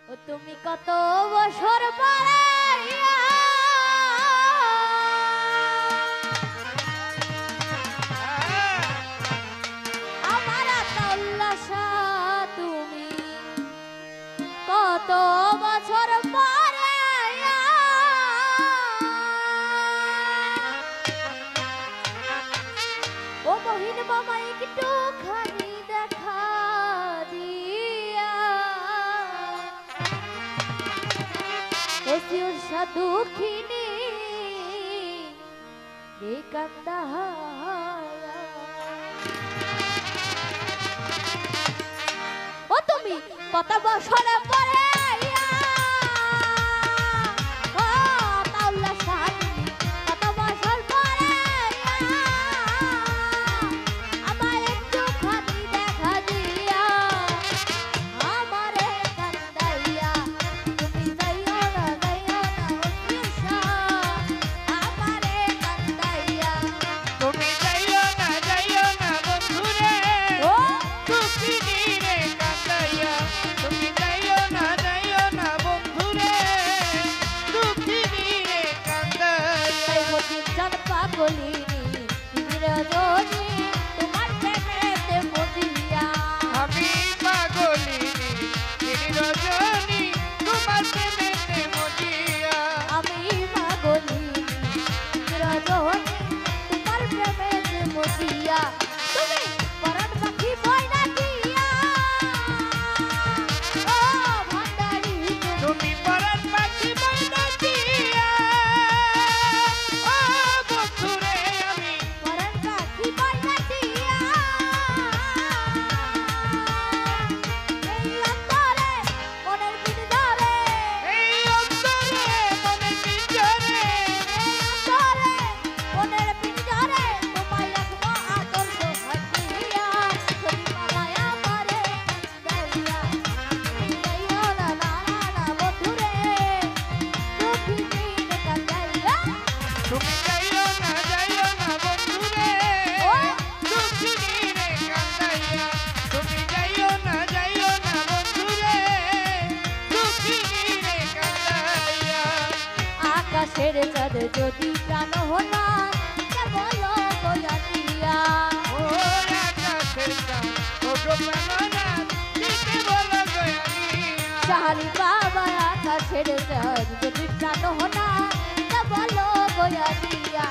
ও তুমি কত বছর পরে আমার আল্লাহ তুমি কত বছর পরে ও মহিন মামা একটু খানি দেখা দিয়া ও শিরসা দুঃখিনী রে কান্দাহারা ও তুমি কত বছর পরে ছেড়ে চাঁদ যদি প্রাণ হতা বলো গোয়া দিয়া ও আকাশের চাঁদ ও গো প্রাণনাথ দিতে বলো গোয়া দিয়া শাহালি বাবা আকাশের চাঁদ যদি প্রাণ হতা বলো গোয়া দিয়া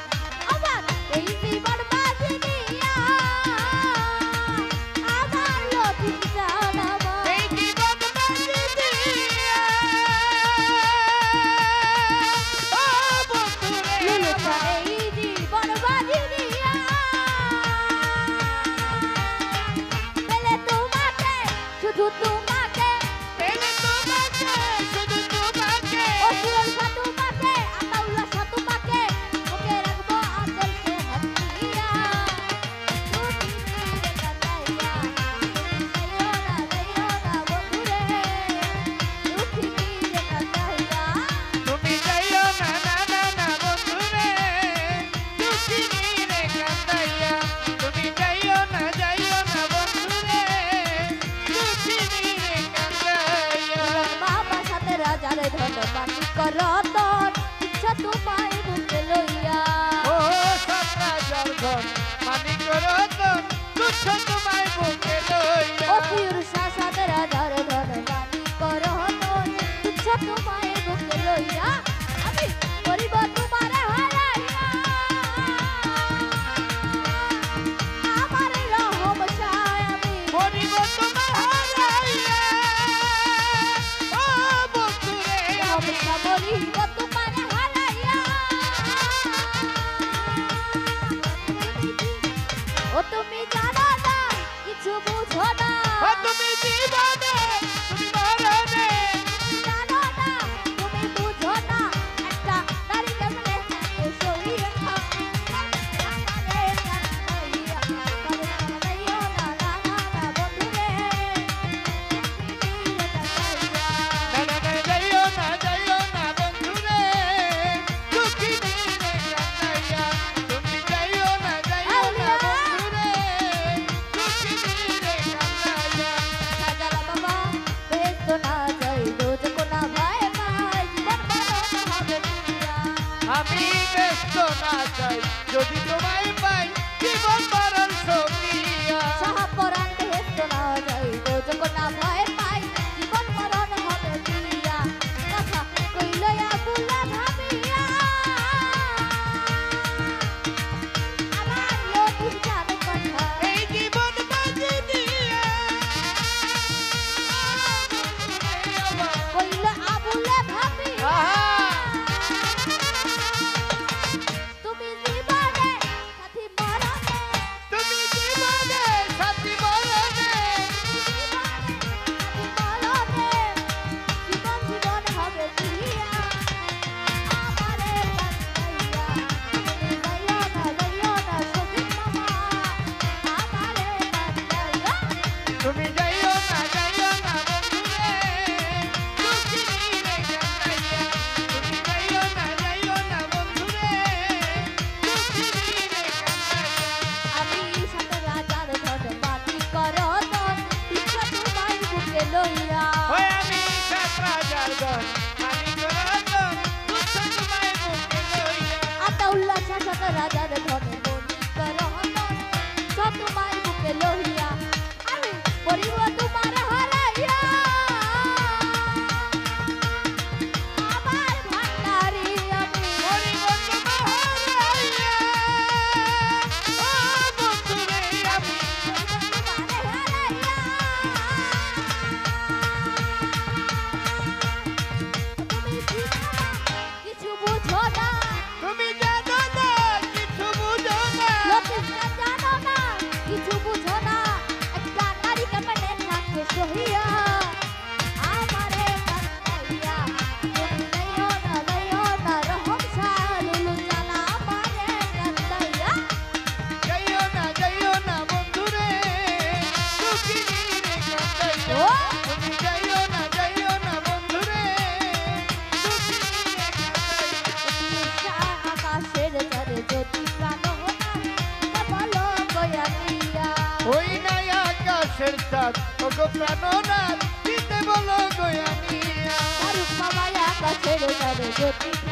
আমার এই জীবন বাজি দিয়া আমার লক্ষ্মী জানাবো এই জীবন বাজি দিয়া করতন ইচ্ছা তোমায় বুকে লইয়া ও সাতরা জলধন মানিক রতন তুচ্ছ তোমায় বুকে লইয়া ও পিউর শাসাদ রাজার ধন মানিক করতন ইচ্ছা তোমায় বুকে লইয়া আমি করিব তোমারে হারাইয়া আমার রহম চাই আমি করিব তোমার হারাইয়া ও বন্ধুরে আমি বলিব তোমারে হারাইয়া ও তুমি জানো না কিছু বুঝো না ও তুমি জীবনে তুমি মরণে জানো না গো প্রাণনাথ দিতে বলো গয়ানিয়া ফারুক মামা একা ছেড়ে যাবে যদি